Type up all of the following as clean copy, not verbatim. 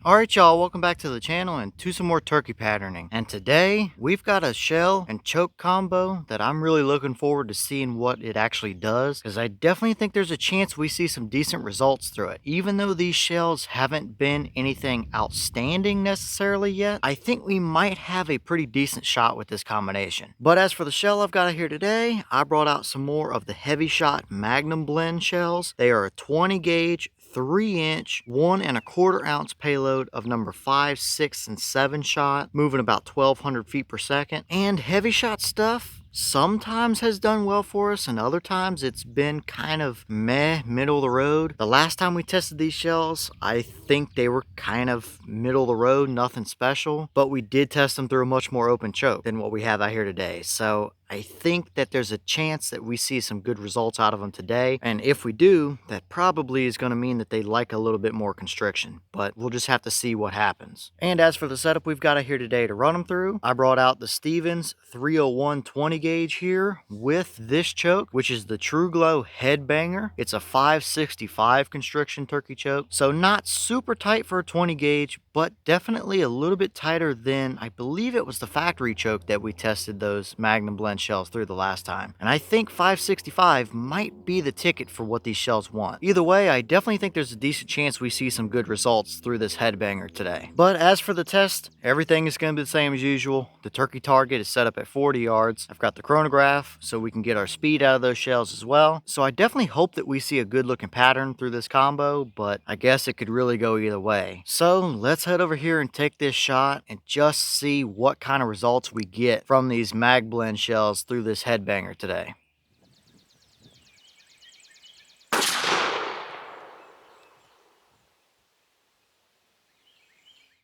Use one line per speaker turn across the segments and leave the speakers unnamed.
Alright y'all, welcome back to the channel and to some more turkey patterning. And today, we've got a shell and choke combo that I'm really looking forward to seeing what it actually does. Because I definitely think there's a chance we see some decent results through it. Even though these shells haven't been anything outstanding necessarily yet, I think we might have a pretty decent shot with this combination. But as for the shell I've got here today, I brought out some more of the Hevi-Shot Magnum Blend shells. They are a 20 gauge 3-inch, 1¼ ounce payload of number 5, 6, and 7 shot, moving about 1,200 feet per second. And Hevi-Shot stuff sometimes has done well for us, and other times it's been kind of meh, middle of the road. The last time we tested these shells, I think they were kind of middle of the road, nothing special, but we did test them through a much more open choke than what we have out here today. So I think that there's a chance that we see some good results out of them today. And if we do, that probably is going to mean that they like a little bit more constriction, but we'll just have to see what happens. And as for the setup we've got here today to run them through, I brought out the Stevens 301 20 gauge here with this choke, which is the Truglo Headbanger. It's a 565 constriction turkey choke. So not super tight for a 20 gauge, but definitely a little bit tighter than, I believe it was the factory choke that we tested those Magnum Blend shells through the last time. And I think 565 might be the ticket for what these shells want. Either way, I definitely think there's a decent chance we see some good results through this headbanger today. But as for the test, everything is going to be the same as usual. The turkey target is set up at 40 yards. I've got the chronograph so we can get our speed out of those shells as well. So I definitely hope that we see a good looking pattern through this combo, but I guess it could really go either way. So let's head over here and take this shot and just see what kind of results we get from these Mag Blend shells through this headbanger today.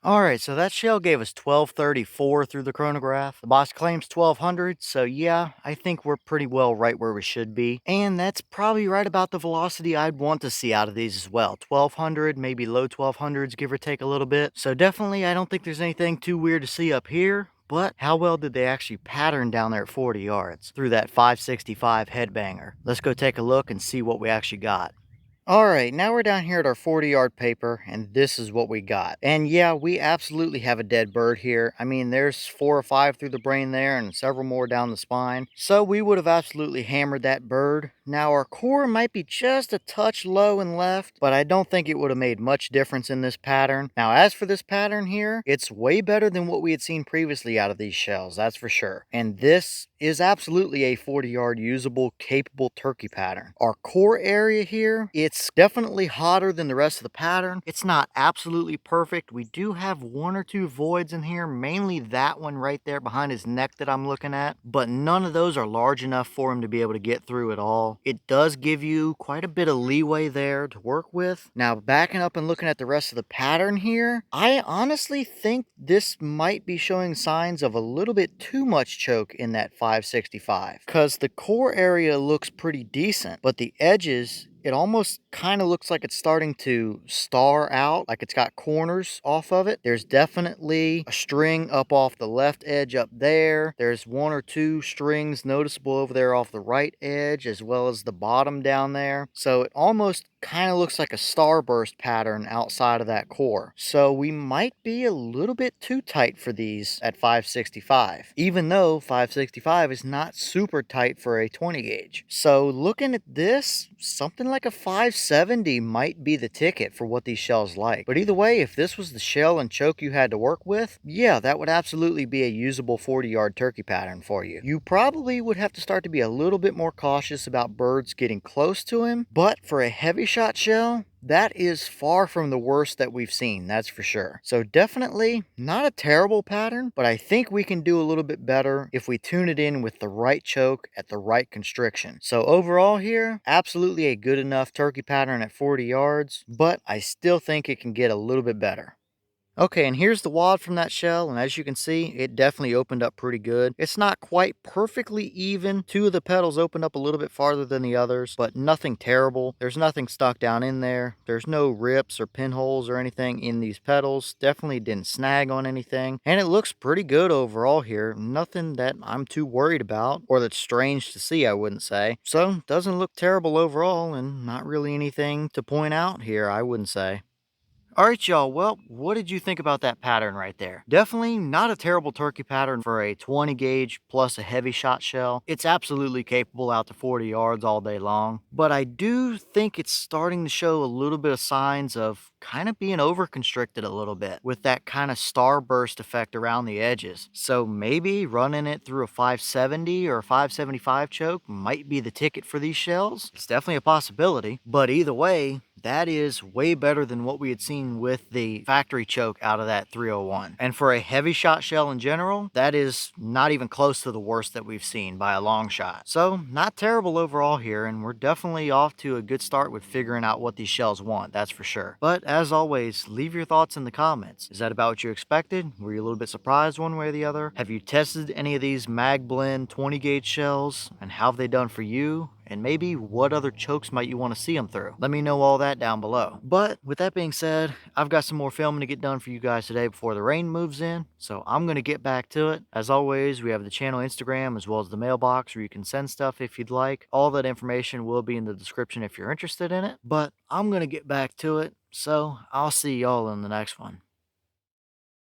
Alright, so that shell gave us 1234 through the chronograph. The boss claims 1200, so yeah, I think we're pretty well right where we should be. And that's probably right about the velocity I'd want to see out of these as well. 1200, maybe low 1200s, give or take a little bit. So definitely, I don't think there's anything too weird to see up here. But how well did they actually pattern down there at 40 yards through that 565 headbanger? Let's go take a look and see what we actually got. Alright, now we're down here at our 40-yard paper, and this is what we got. And yeah, we absolutely have a dead bird here. I mean, there's 4 or 5 through the brain there, and several more down the spine. So we would have absolutely hammered that bird. Now, our core might be just a touch low and left, but I don't think it would have made much difference in this pattern. Now, as for this pattern here, it's way better than what we had seen previously out of these shells, that's for sure. And this is absolutely a 40-yard usable, capable turkey pattern. Our core area here, it's definitely hotter than the rest of the pattern. It's not absolutely perfect. We do have 1 or 2 voids in here, mainly that one right there behind his neck that I'm looking at, but none of those are large enough for him to be able to get through at all. It does give you quite a bit of leeway there to work with. Now, backing up and looking at the rest of the pattern here, I honestly think this might be showing signs of a little bit too much choke in that 565, because the core area looks pretty decent, but the edges, it almost kind of looks like it's starting to star out, like it's got corners off of it. There's definitely a string up off the left edge up there. There's 1 or 2 strings noticeable over there off the right edge, as well as the bottom down there. So it almost kind of looks like a starburst pattern outside of that core. So we might be a little bit too tight for these at 565, even though 565 is not super tight for a 20 gauge. So looking at this, something like a 570 might be the ticket for what these shells like. But either way, if this was the shell and choke you had to work with, yeah, that would absolutely be a usable 40-yard turkey pattern for you. You probably would have to start to be a little bit more cautious about birds getting close to him, but for a Hevi-Shot shell, that is far from the worst that we've seen, that's for sure. So definitely not a terrible pattern, but I think we can do a little bit better if we tune it in with the right choke at the right constriction. So overall here, absolutely a good enough turkey pattern at 40 yards, but I still think it can get a little bit better. Okay, and here's the wad from that shell, and as you can see, it definitely opened up pretty good. It's not quite perfectly even. 2 of the petals opened up a little bit farther than the others, but nothing terrible. There's nothing stuck down in there. There's no rips or pinholes or anything in these petals. Definitely didn't snag on anything, and it looks pretty good overall here. Nothing that I'm too worried about, or that's strange to see, I wouldn't say. So, doesn't look terrible overall, and not really anything to point out here, I wouldn't say. All right, y'all. Well, what did you think about that pattern right there? Definitely not a terrible turkey pattern for a 20 gauge plus a heavy shot shell. It's absolutely capable out to 40 yards all day long, but I do think it's starting to show a little bit of signs of kind of being over constricted a little bit with that kind of starburst effect around the edges. So maybe running it through a 570 or a 575 choke might be the ticket for these shells. It's definitely a possibility, but either way, that is way better than what we had seen with the factory choke out of that 301. And for a heavy shot shell in general, that is not even close to the worst that we've seen by a long shot. So not terrible overall here, and we're definitely off to a good start with figuring out what these shells want, that's for sure. But as always, leave your thoughts in the comments. Is that about what you expected? Were you a little bit surprised one way or the other? Have you tested any of these Mag Blend 20 gauge shells, and how have they done for you? And maybe what other chokes might you want to see them through? Let me know all that down below. But with that being said, I've got some more filming to get done for you guys today before the rain moves in, so I'm going to get back to it. As always, we have the channel Instagram as well as the mailbox where you can send stuff if you'd like. All that information will be in the description if you're interested in it, but I'm going to get back to it, so I'll see y'all in the next one.